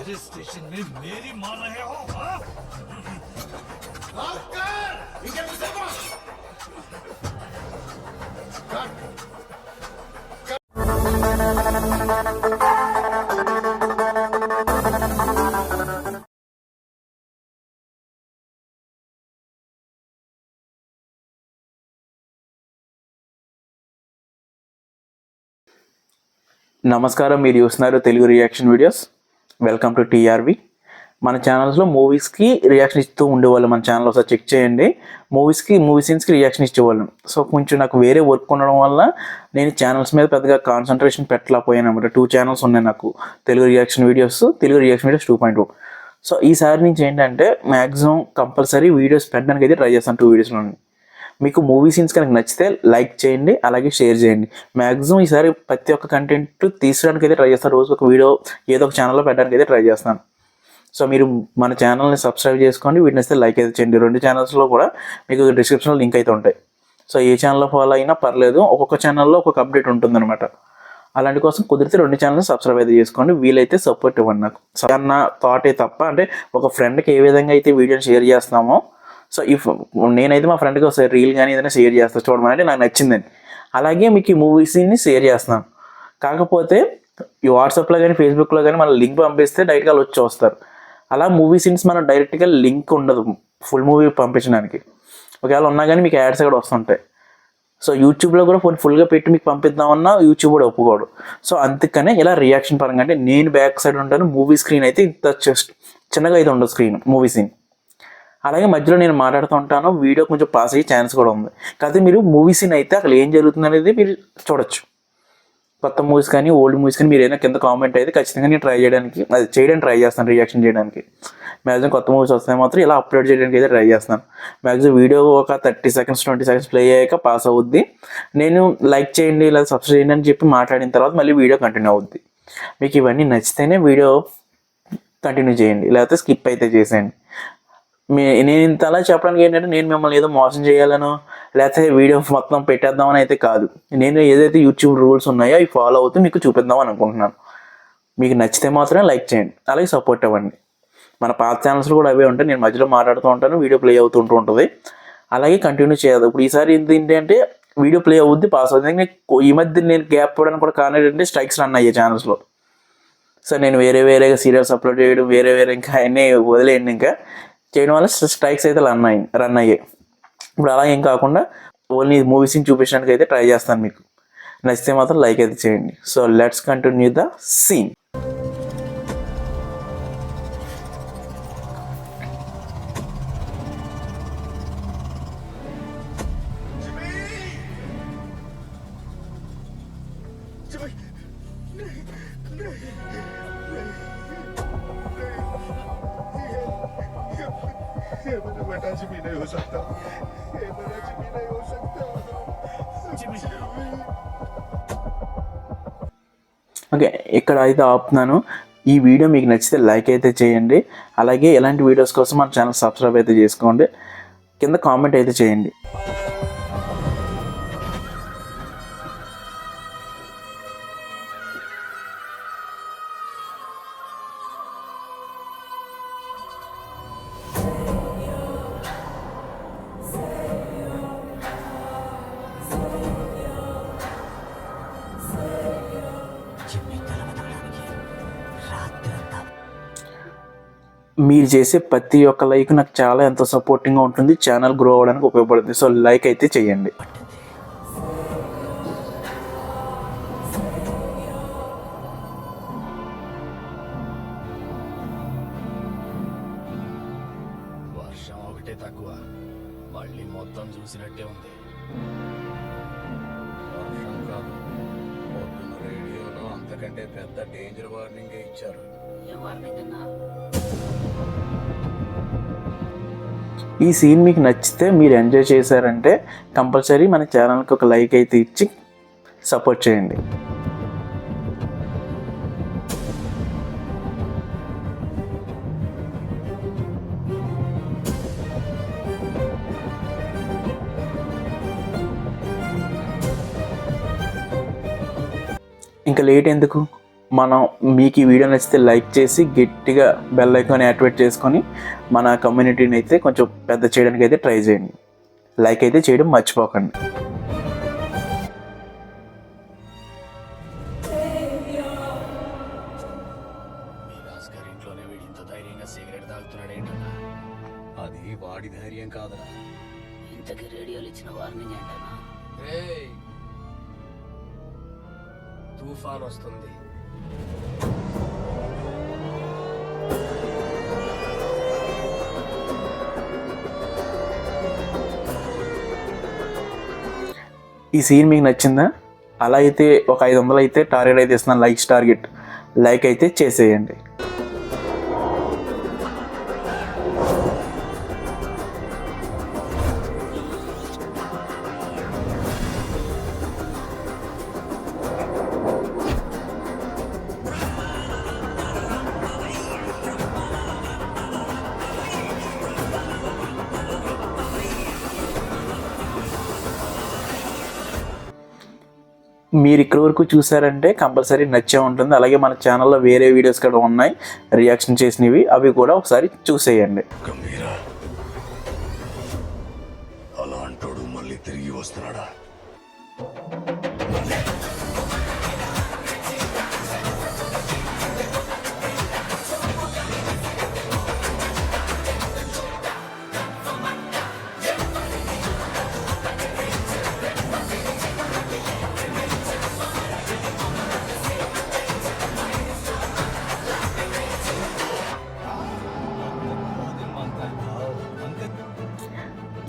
मेरे स्टेशन में मेरी मार रहे हो हाँ? నమస్కారం, మీరు చూస్తున్నారు Telugu reaction videos. Welcome to TRV. మన ఛానల్స్లో మూవీస్కి రియాక్షన్ ఇస్తూ ఉండేవాళ్ళు. మన ఛానల్ ఒకసారి చెక్ చేయండి. మూవీ సీన్స్కి రియాక్షన్ ఇచ్చేవాళ్ళం. సో కొంచెం నాకు వేరే వర్క్ ఉండడం వల్ల నేను ఛానల్స్ మీద పెద్దగా కాన్సన్ట్రేషన్ పెట్టలేకపోయాను అనమాట. 2 ఛానల్స్ ఉన్నాయి నాకు, తెలుగు రియాక్షన్ వీడియోస్ 2.0. సో ఈసారి నుంచి ఏంటంటే మ్యాక్సిమం కంపల్సరీ వీడియోస్ పెట్టడానికి అయితే ట్రై చేస్తాను. 2 వీడియోస్లో మీకు మూవీ సీన్స్ కనుక నచ్చితే లైక్ చేయండి, అలాగే షేర్ చేయండి. మ్యాక్సిమం ఈసారి ప్రతి ఒక్క కంటెంట్ తీసడానికి అయితే ట్రై చేస్తాను. రోజు ఒక వీడియో ఏదో ఒక ఛానల్లో పెట్టడానికి అయితే ట్రై చేస్తాను. సో మీరు మన ఛానల్ని సబ్స్క్రైబ్ చేసుకోండి, వీటిని వస్తే లైక్ అయితే చేయండి. 2 ఛానల్స్లో కూడా మీకు డిస్క్రిప్షన్లో లింక్ అయితే ఉంటాయి. సో ఏ ఛానల్లో ఫాలో అయినా పర్లేదు, ఒక్కొక్క ఛానల్లో ఒక్కొక్క అప్డేట్ ఉంటుందన్నమాట. అలాంటి కోసం కుదిరితే 2 ఛానల్ని సబ్స్క్రైబ్ అయితే చేసుకోండి. వీలైతే సపోర్ట్ ఇవ్వండి నాకు. అన్న థాటే తప్ప, అంటే ఒక ఫ్రెండ్కి ఏ విధంగా అయితే వీడియోని షేర్ చేస్తామో, సో నేనైతే మా ఫ్రెండ్కి ఒకసారి రీల్ కానీ ఏదైనా షేర్ చేస్తాను, చూడమని, అంటే నాకు నచ్చిందని. అలాగే మీకు ఈ మూవీస్ని షేర్ చేస్తున్నాను. కాకపోతే ఈ వాట్సాప్లో కానీ ఫేస్బుక్లో కానీ మన లింక్ పంపిస్తే డైరెక్ట్గా వాళ్ళు వచ్చి వస్తారు. అలా మూవీ సీన్స్ మనం డైరెక్ట్గా లింక్ ఉండదు ఫుల్ మూవీ పంపించడానికి. ఒకవేళ ఉన్నా కానీ మీకు యాడ్స్ కూడా వస్తుంటాయి. సో యూట్యూబ్లో కూడా ఫుల్గా పెట్టి మీకు పంపిద్దామన్నా యూట్యూబ్ కూడా ఒప్పుకోడు. సో అందుకనే ఇలా రియాక్షన్ పరంగా, అంటే నేను బ్యాక్ సైడ్ ఉంటాను, మూవీ స్క్రీన్ అయితే ఇంత చిన్నగా అయితే ఉండదు స్క్రీన్, మూవీ సీన్. అలాగే మధ్యలో నేను మాట్లాడుతూ ఉంటాను, వీడియో కొంచెం పాస్ అయ్యే ఛాన్స్ కూడా ఉంది. కాకపోతే మీరు మూవీ సీన్ అయితే అక్కడ ఏం జరుగుతుంది అనేది మీరు చూడొచ్చు. కొత్త మూవీస్ కానీ ఓల్డ్ మూవీస్ కానీ మీరు ఏదైనా కింద కామెంట్ అయితే ఖచ్చితంగా నేను చేయడానికి ట్రై చేస్తాను, రియాక్షన్ చేయడానికి. మ్యాక్సిమం కొత్త మూవీస్ వస్తాయి మాత్రం ఇలా అప్లోడ్ చేయడానికి అయితే ట్రై చేస్తాను. మ్యాక్సిమం వీడియో ఒక 30 సెకండ్స్ 20 సెకండ్స్ ప్లే అయ్యాక పాస్ అవుద్ది. నేను లైక్ చేయండి లేదా సబ్స్క్రైబ్ చేయండి అని చెప్పి మాట్లాడిన తర్వాత మళ్ళీ వీడియో కంటిన్యూ అవుద్ది. మీకు ఇవన్నీ నచ్చితేనే వీడియో కంటిన్యూ చేయండి, లేకపోతే స్కిప్ అయితే చేసేయండి. నేను ఇంత అలా చెప్పడానికి ఏంటంటే నేను మిమ్మల్ని ఏదో మోసం చేయాలనో లేకపోతే వీడియో మొత్తం పెట్టేద్దామని అయితే కాదు. నేను ఏదైతే యూట్యూబ్ రూల్స్ ఉన్నాయో అవి ఫాలో అవుతూ మీకు చూపిద్దామని అనుకుంటున్నాను. మీకు నచ్చితే మాత్రమే లైక్ చేయండి, అలాగే సపోర్ట్ ఇవ్వండి. మన పాత ఛానల్స్లో కూడా అవే ఉంటాయి. నేను మధ్యలో మాట్లాడుతూ ఉంటాను, వీడియో ప్లే అవుతుంటూ ఉంటుంది. అలాగే కంటిన్యూ చేయదు. ఇప్పుడు ఈసారి ఏంటంటే వీడియో ప్లే అవుద్ది, పాస్ అవుతుంది. ఈ మధ్య నేను గ్యాప్ ఇవ్వడానికి కూడా కారణం ఏంటంటే స్ట్రైక్స్ రన్ అయ్యాయి ఛానల్స్లో. సో నేను వేరేగా సీరియల్స్ అప్లోడ్ చేయడం, వేరే ఇంకా అన్నీ వదిలేయండి. ఇంకా చేయడం వల్ల స్ట్రైక్స్ అయితే రన్ అయ్యాయి. ఇప్పుడు అలా ఏం కాకుండా ఓన్లీ మూవీస్ని చూపించడానికి అయితే ట్రై చేస్తాను. మీకు నచ్చితే మాత్రం లైక్ అయితే చేయండి. So let's continue the scene. बेटा जिमी नहीं हो सकता, बेटा जिमी नहीं हो सकता। ఓకే, ఇక్కడ అయితే ఆపుతున్నాను. ఈ వీడియో మీకు నచ్చితే లైక్ అయితే చేయండి. అలాగే ఇలాంటి వీడియోస్ కోసం మన ఛానల్ సబ్స్క్రైబ్ అయితే చేసుకోండి. కింద కామెంట్ అయితే చేయండి. మీరు చేసే ప్రతి ఒక్క లైక్ నాకు చాలా ఎంతో సపోర్టింగ్గా ఉంటుంది, ఛానల్ గ్రో అవ్వడానికి ఉపయోగపడుతుంది. సో లైక్ అయితే చేయండి. వర్షం ఒకటే తక్కువ, మళ్ళీ మొత్తం చూసినట్టే ఉంది. వర్షం కాదు, పొద్దున్న రేడియోలో అంతకంటే పెద్ద డేంజర్ వార్నింగ్ ఇచ్చారు. ఈ సీన్ మీకు నచ్చితే, మీరు ఎంజాయ్ చేశారంటే కంపల్సరీ మన ఛానల్కి ఒక లైక్ అయితే ఇచ్చి సపోర్ట్ చేయండి. ఇంకా లేట్ ఎందుకు, మనం మీకు ఈ వీడియో నచ్చితే లైక్ చేసి గట్టిగా బెల్ ఐకాన్ యాక్టివేట్ చేసుకొని మన కమ్యూనిటీని అయితే కొంచెం పెద్ద చేయడానికి అయితే ట్రై చేయండి. లైక్ అయితే చేయడం మర్చిపోకండి. ఇంట్లోనే వీడి ఇంత ధైర్యంగా సిగరెట్ తాగుతున్నాడు ఏంటన్నా? అది వాడి ధైర్యం కాదురా. ఇంతకీ రేడియోలు ఇచ్చిన వార్నింగ్ ఏంటన్నా? తుఫాన్ వస్తుంది. ఈ సీన్ మీకు నచ్చిందా? అలా అయితే ఒక 500 అయితే టార్గెట్ అయితే ఇస్తున్నాను, లైక్స్ టార్గెట్. లైక్ అయితే చేసేయండి. మీరు ఇక్కడి వరకు చూసారంటే కంపల్సరీ నచ్చే ఉంటుంది. అలాగే మన ఛానల్లో వేరే వీడియోస్ కూడా ఉన్నాయి రియాక్షన్ చేసినవి, అవి కూడా ఒకసారి చూసేయండి. గంభీరా, అలా అంటాడు మళ్ళీ తిరిగి వస్తున్నాడా?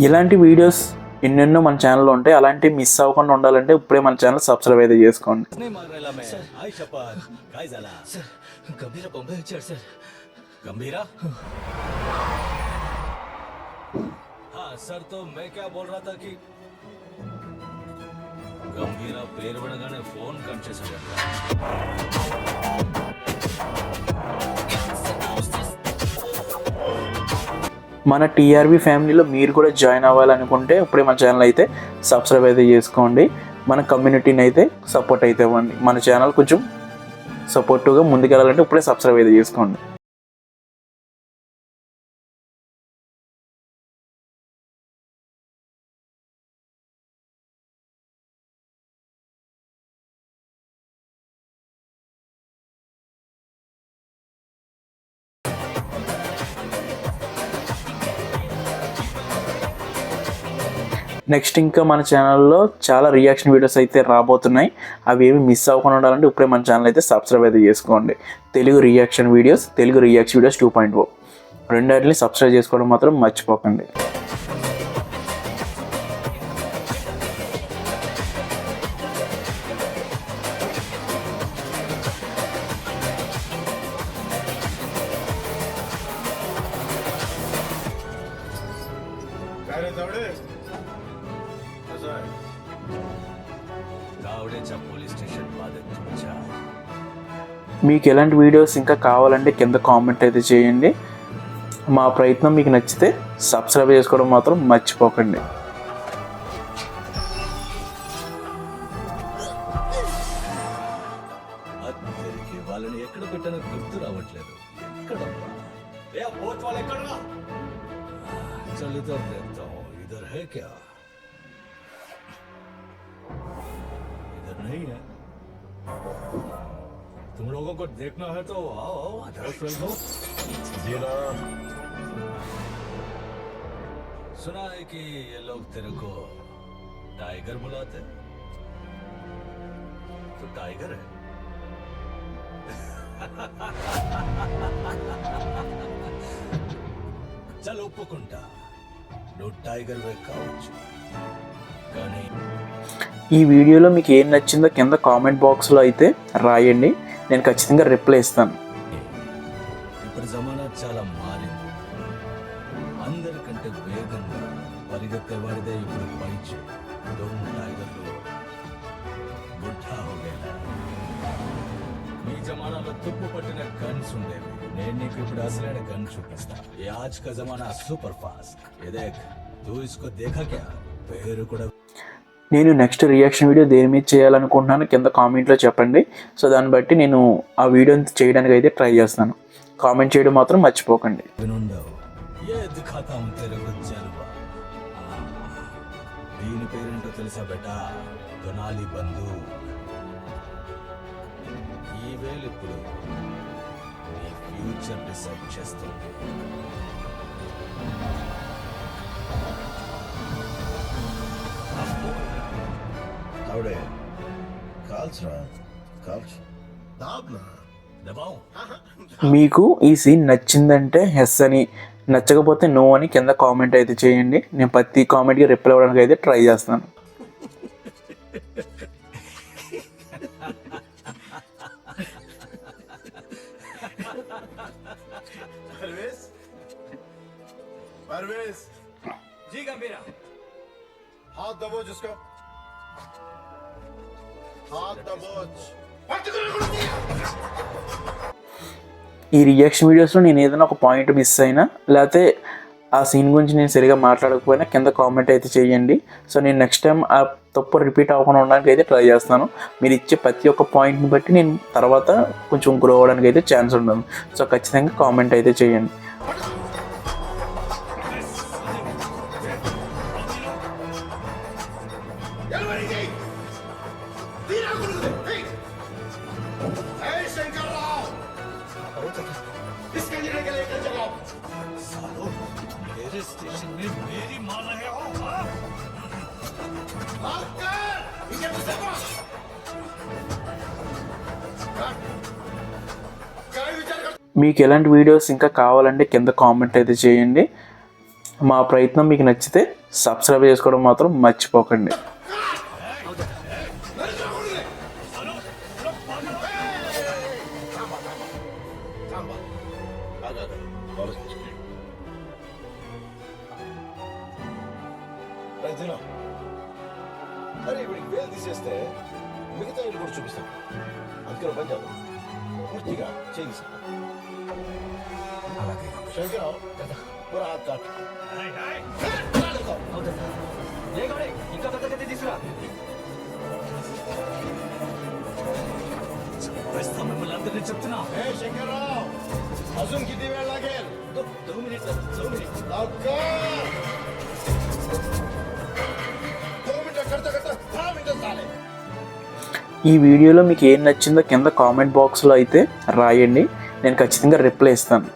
ఇలాంటి వీడియోస్ ఎన్నెన్నో మన ఛానల్లో ఉంటాయి. అలాంటివి మిస్ అవ్వకుండా ఉండాలంటే ఇప్పుడే మన ఛానల్ సబ్స్క్రైబ్ అయితే చేసుకోండి. గంభీరా బొంబాయి వచ్చాడు సార్. గంభీరా? सर तो मैं क्या बोल रहा था कि गंभीरा పేరు వినగానే ఫోన్ కట్ చేశాడు. మన టీఆర్వీ ఫ్యామిలీలో మీరు కూడా జాయిన్ అవ్వాలనుకుంటే ఇప్పుడే మన ఛానల్ అయితే సబ్స్క్రైబ్ అయితే చేసుకోండి. మన కమ్యూనిటీని అయితే సపోర్ట్ అయితే ఇవ్వండి. మన ఛానల్ కొంచెం సపోర్టివ్గా ముందుకెళ్ళాలంటే ఇప్పుడే సబ్స్క్రైబ్ అయితే చేసుకోండి. నెక్స్ట్ ఇంకా మన ఛానల్లో చాలా రియాక్షన్ వీడియోస్ అయితే రాబోతున్నాయి. అవి ఏమి మిస్ అవ్వకుండా ఉండాలంటే ఇప్పుడే మన ఛానల్ అయితే సబ్స్క్రైబ్ అయితే చేసుకోండి. Telugu reaction videos, Telugu reaction videos 2.0 రెండింటిని సబ్స్క్రైబ్ చేసుకోవడం మాత్రం మర్చిపోకండి. మీకు ఎలాంటి వీడియోస్ ఇంకా కావాలంటే కింద కామెంట్ అయితే చేయండి. మా ప్రయత్నం మీకు నచ్చితే సబ్స్క్రైబ్ చేసుకోవడం మాత్రం మర్చిపోకండి. వాళ్ళని ఎక్కడ పెట్టానో గుర్తు రావట్లేదు. चल इधर देखता हूँ, इधर है क्या? इधर नहीं है. तुम लोगों को देखना है तो आओ आओ. सुना है कि ये लोग तेरे को टाइगर बुलाते. तो टाइगर है. चल ఒప్పుకుంటా, నువ్వు టైగర్ వే కావచ్చు, కానీ ఈ వీడియోలో మీకు ఏం నచ్చిందో కింద కామెంట్ బాక్స్లో అయితే రాయండి. నేను ఖచ్చితంగా రిప్లై ఇస్తాను. ఇప్పుడు జమానా చాలా మారింది. అందరికంటే వేగంగా పరిగెత్తేవాడిదే ఇప్పుడు పైచి. దొంగ టైగర్లు బుద్ధా హోగేలా. మీ జమానాలో తుప్పు పట్టిన గన్స్ ఉండేవి. నేను నీకు ఇప్పుడు అసలైన గన్ చూపిస్తా. ये आज का जमाना सुपर फास्ट. ये देख, तू इसको देखा क्या? పేరు కూడా నేను నెక్స్ట్ రియాక్షన్ వీడియో దేని మీద చేయాలనుకుంటున్నాను కింద కామెంట్లో చెప్పండి. సో దాన్ని బట్టి నేను ఆ వీడియోని చేయడానికి అయితే ట్రై చేస్తాను. కామెంట్ చేయడం మాత్రం మర్చిపోకండి. దీని పేరేంటో తెలుసా బేటా? దొనాలి బంధు. ఈ వేళ ఇప్పుడు నీ ఫ్యూచర్ డిసైడ్ చేస్తుంది. అవుడే కాల్చరా, కాల్చు దాబ్నా దబావు. మీకు ఈ సీన్ నచ్చిందంటే ఎస్ అని, నచ్చకపోతే నో అని కింద కామెంట్ అయితే చేయండి. నేను ప్రతి కామెంట్కి రిప్లై అవ్వడానికి అయితే ట్రై చేస్తాను. परवेज जी गंभीरा, हाथ दबोच उसको, हाथ दबोच. ఈ రియాక్షన్ వీడియోస్లో నేను ఏదైనా ఒక పాయింట్ మిస్ అయినా లేకపోతే ఆ సీన్ గురించి నేను సరిగా మాట్లాడకపోయినా కింద కామెంట్ అయితే చేయండి. సో నేను నెక్స్ట్ టైం ఆ తప్పు రిపీట్ అవ్వకుండా ఉండడానికి అయితే ట్రై చేస్తాను. మీరు ఇచ్చే ప్రతి ఒక్క పాయింట్ని బట్టి నేను తర్వాత కొంచెం గ్రో అవ్వడానికి అయితే ఛాన్స్ ఉండదు. సో ఖచ్చితంగా కామెంట్ అయితే చేయండి. स्टेशन में मेरी मार रहे हो? మీకు ఎలాంటి వీడియోస్ ఇంకా కావాలంటే కింద కామెంట్ అయితే చేయండి. మా ప్రయత్నం మీకు నచ్చితే సబ్స్క్రైబ్ చేసుకోవడం మాత్రం మర్చిపోకండి. అరే వీడికి వేలు తీసేస్తే మిగతా ఇల్లు కూడా చూపిస్తాను. అందుకని పని చేద్దాం, పూర్తిగా చేయి. అలాగే శంకరావు పూరా హాత్ కాట్. ఇంకా పెద్ద గది తీసుకురా. మిమ్మల్ని అందరినీ చెప్తున్నా. శంకర్రావు అజున్ కితి వేళ లాగేల్? 2 మినిట్స్. 2 మినిట్స్ ఈ వీడియోలో మీకు ఏం నచ్చిందో కింద కామెంట్ బాక్స్లో అయితే రాయండి. నేను ఖచ్చితంగా రిప్లై ఇస్తాను.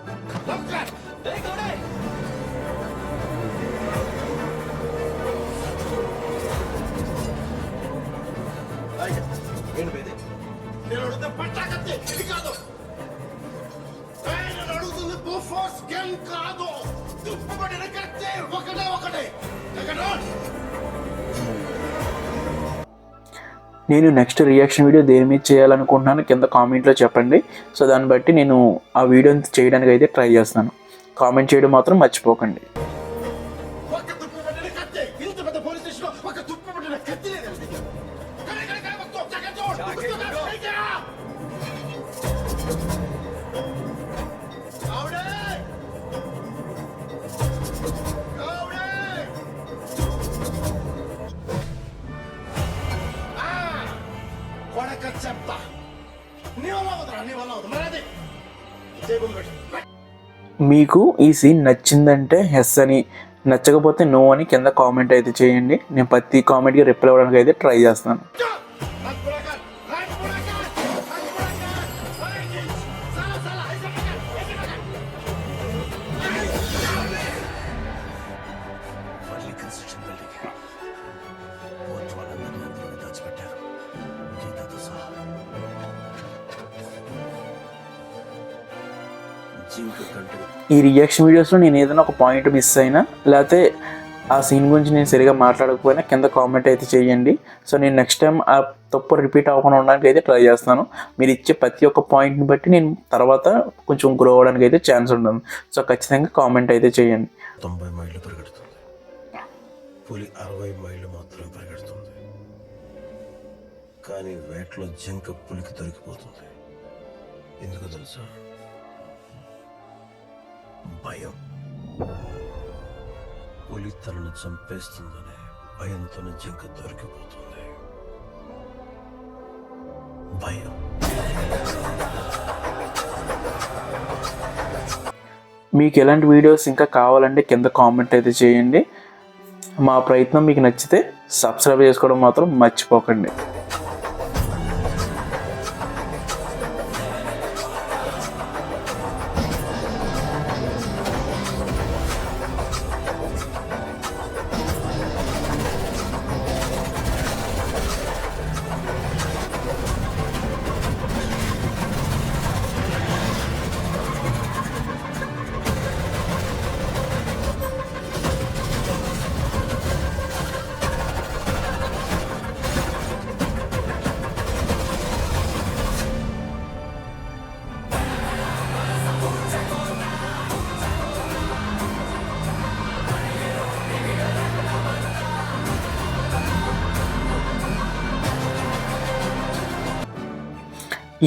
నేను నెక్స్ట్ రియాక్షన్ వీడియో దేని మీద చేయాలనుకుంటున్నాను కింద కామెంట్లో చెప్పండి. సో దాన్ని బట్టి నేను ఆ వీడియోని చేయడానికి అయితే ట్రై చేస్తాను. కామెంట్ చేయడం మాత్రం మర్చిపోకండి. మీకు ఈ సీన్ నచ్చిందంటే ఎస్ అని, నచ్చకపోతే నో అని కింద కామెంట్ అయితే చేయండి. నేను ప్రతి కామెంట్కి రిప్లై అవ్వడానికి అయితే ట్రై చేస్తాను. ఈ రియాక్షన్ వీడియోస్లో నేను ఏదైనా ఒక పాయింట్ మిస్ అయినా లేకపోతే ఆ సీన్ గురించి నేను సరిగా మాట్లాడకపోయినా కింద కామెంట్ అయితే చేయండి. సో నేను నెక్స్ట్ టైం ఆ తప్పు రిపీట్ అవ్వకుండా ఉండడానికి అయితే ట్రై చేస్తాను. మీరు ఇచ్చే ప్రతి ఒక్క పాయింట్ని బట్టి నేను తర్వాత కొంచెం గ్రో అవ్వడానికి అయితే ఛాన్స్ ఉండదు. సో ఖచ్చితంగా కామెంట్ అయితే చేయండి. 90 మైళ్ళు పరిగెడుతుంది, పులి 60 మైళ్ళు మాత్రమే పరిగెడుతుంది. కానీ వేటలో జింక పులికి దొరికిపోతుంది. ఎందుకు తెలుసా? భయం. పులి తనను చంపేస్తుందనే భయంతో జింక దొరికిపోతుంది. భయం. మీకు ఎలాంటి వీడియోస్ ఇంకా కావాలంటే కింద కామెంట్ అయితే చేయండి. మా ప్రయత్నం మీకు నచ్చితే సబ్స్క్రైబ్ చేసుకోవడం మాత్రం మర్చిపోకండి.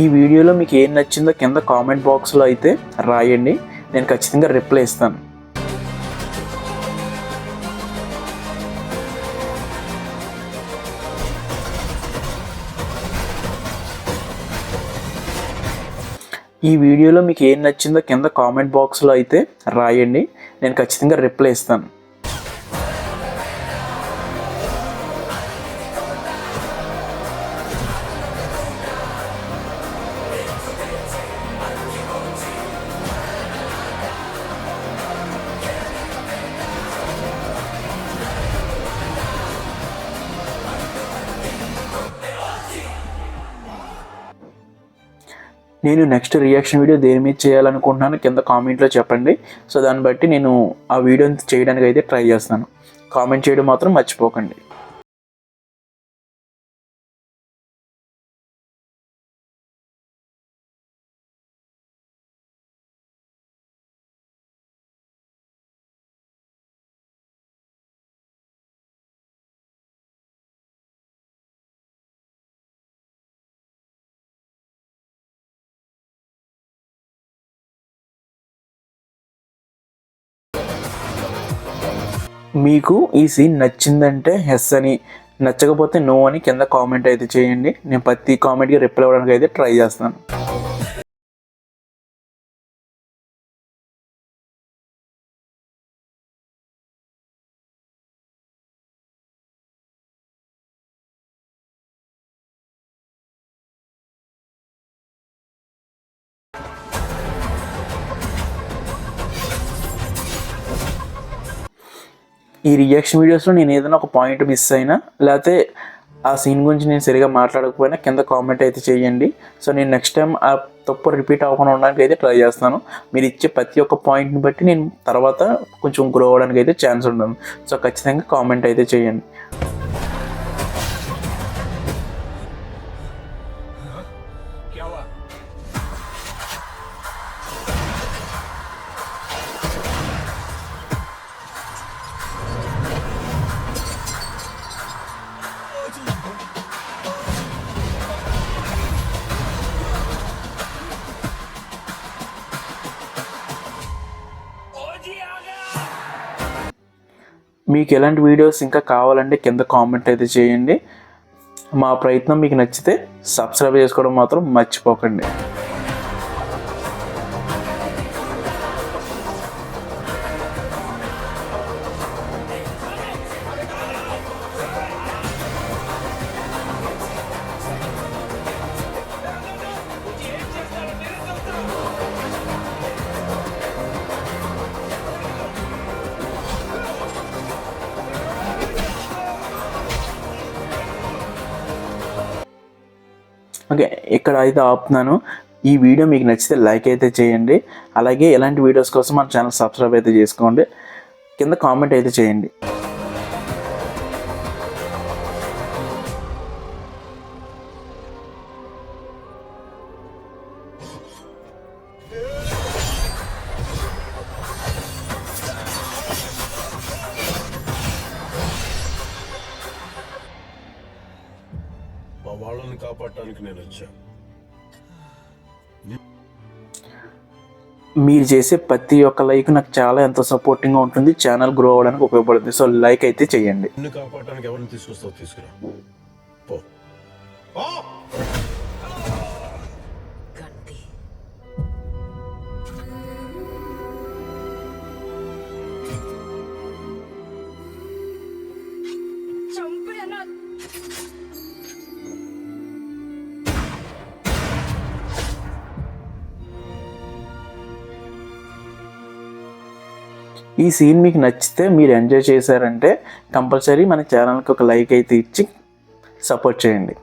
ఈ వీడియోలో మీకు ఏం నచ్చిందో కింద కామెంట్ బాక్స్లో అయితే రాయండి, నేను ఖచ్చితంగా రిప్లై ఇస్తాను. ఈ వీడియోలో మీకు ఏం నచ్చిందో కింద కామెంట్ బాక్స్లో అయితే రాయండి, నేను ఖచ్చితంగా రిప్లై ఇస్తాను. నేను నెక్స్ట్ రియాక్షన్ వీడియో దేని మీద చేయాలనుకుంటున్నాను కింద కామెంట్లో చెప్పండి. సో దాన్ని బట్టి నేను ఆ వీడియోని చేయడానికి అయితే ట్రై చేస్తాను. కామెంట్ చేయడం మాత్రం మర్చిపోకండి. మీకు ఈ సీన్ నచ్చిందంటే ఎస్ అని, నచ్చకపోతే నో అని కింద కామెంట్ అయితే చేయండి. నేను ప్రతి కామెంట్కి రిప్లై అవ్వడానికి అయితే ట్రై చేస్తాను. ఈ రియాక్షన్ వీడియోస్లో నేను ఏదైనా ఒక పాయింట్ మిస్ అయినా, లేకపోతే ఆ సీన్ గురించి నేను సరిగా మాట్లాడకపోయినా కింద కామెంట్ అయితే చేయండి. సో నేను నెక్స్ట్ టైం ఆ తప్పు రిపీట్ అవ్వకుండా ఉండడానికి అయితే ట్రై చేస్తాను. మీరు ఇచ్చే ప్రతి ఒక్క పాయింట్ని బట్టి నేను తర్వాత కొంచెం గ్రో అవ్వడానికి అయితే ఛాన్స్ ఉంటుంది. సో ఖచ్చితంగా కామెంట్ అయితే చేయండి. మీకు ఎలాంటి వీడియోస్ ఇంకా కావాలంటే కింద కామెంట్ అయితే చేయండి. మా ప్రయత్నం మీకు నచ్చితే సబ్స్క్రైబ్ చేసుకోవడం మాత్రం మర్చిపోకండి. ఓకే, ఇక్కడ అయితే ఆపుతున్నాను. ఈ వీడియో మీకు నచ్చితే లైక్ అయితే చేయండి. అలాగే ఎలాంటి వీడియోస్ కోసం మన ఛానల్ సబ్స్క్రైబ్ అయితే చేసుకోండి. కింద కామెంట్ అయితే చేయండి. మా వాళ్ళని కాపాడటానికి నేను వచ్చా. మీరు చేసే ప్రతి ఒక్క లైక్ నాకు చాలా ఎంతో సపోర్టింగ్గా ఉంటుంది, ఛానల్ గ్రో అవ్వడానికి ఉపయోగపడుతుంది. సో లైక్ అయితే చేయండి. నిన్ను కాపాడటానికి ఎవరిని తీసుకొస్తావు తీసుకురా. పో. పో. గంటి ఈ సీన్ మీకు నచ్చితే, మీరు ఎంజాయ్ చేశారంటే కంపల్సరీ మన ఛానల్కి ఒక లైక్ అయితే ఇచ్చి సపోర్ట్ చేయండి.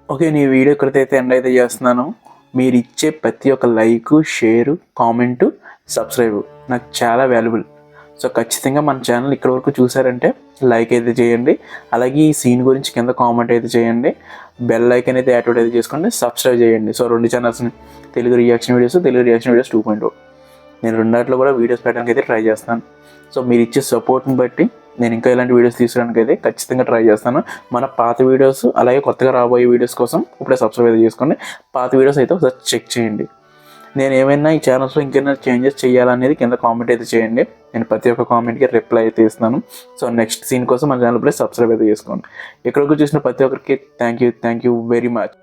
ఓకే, నీ వీడియో ఎక్కడైతే ఎండ్ అయితే చేస్తున్నాను. మీరు ఇచ్చే ప్రతి ఒక్క లైకు, షేరు, కామెంటు, సబ్స్క్రైబ్ నాకు చాలా వాల్యుబుల్. సో ఖచ్చితంగా మన ఛానల్ ఇక్కడ వరకు చూసారంటే లైక్ అయితే చేయండి. అలాగే ఈ సీన్ గురించి కింద కామెంట్ అయితే చేయండి. బెల్ ఐకాన్ అయితే యాక్టివేట్ అయితే చేసుకోండి, సబ్స్క్రైబ్ చేయండి. సో 2 ఛానల్స్ని, తెలుగు రియాక్షన్ వీడియోస్ 2.0. నేను రెండాట్లో కూడా వీడియోస్ పెట్టడానికి అయితే ట్రై చేస్తాను. సో మీరు ఇచ్చే సపోర్ట్ని బట్టి నేను ఇంకా ఇలాంటి వీడియోస్ తీసుకోవడానికి అయితే ఖచ్చితంగా ట్రై చేస్తాను. మన పాత వీడియోస్ అలాగే కొత్తగా రాబోయే వీడియోస్ కోసం ఇప్పుడే సబ్స్క్రైబ్ అయితే చేసుకోండి. పాత వీడియోస్ అయితే ఒకసారి చెక్ చేయండి. నేను ఏమైనా ఈ ఛానల్స్లో ఇంకేమైనా చేంజెస్ చేయాలనేది కింద కామెంట్ అయితే చేయండి. నేను ప్రతి ఒక్క కామెంట్కి రిప్లై అయితే ఇస్తున్నాను. సో నెక్స్ట్ సీన్ కోసం మన ఛానల్ ఇప్పుడే సబ్స్క్రైబ్ అయితే చేసుకోండి. ఎక్కడికి చూసిన ప్రతి ఒక్కరికి థ్యాంక్ యూ వెరీ మచ్.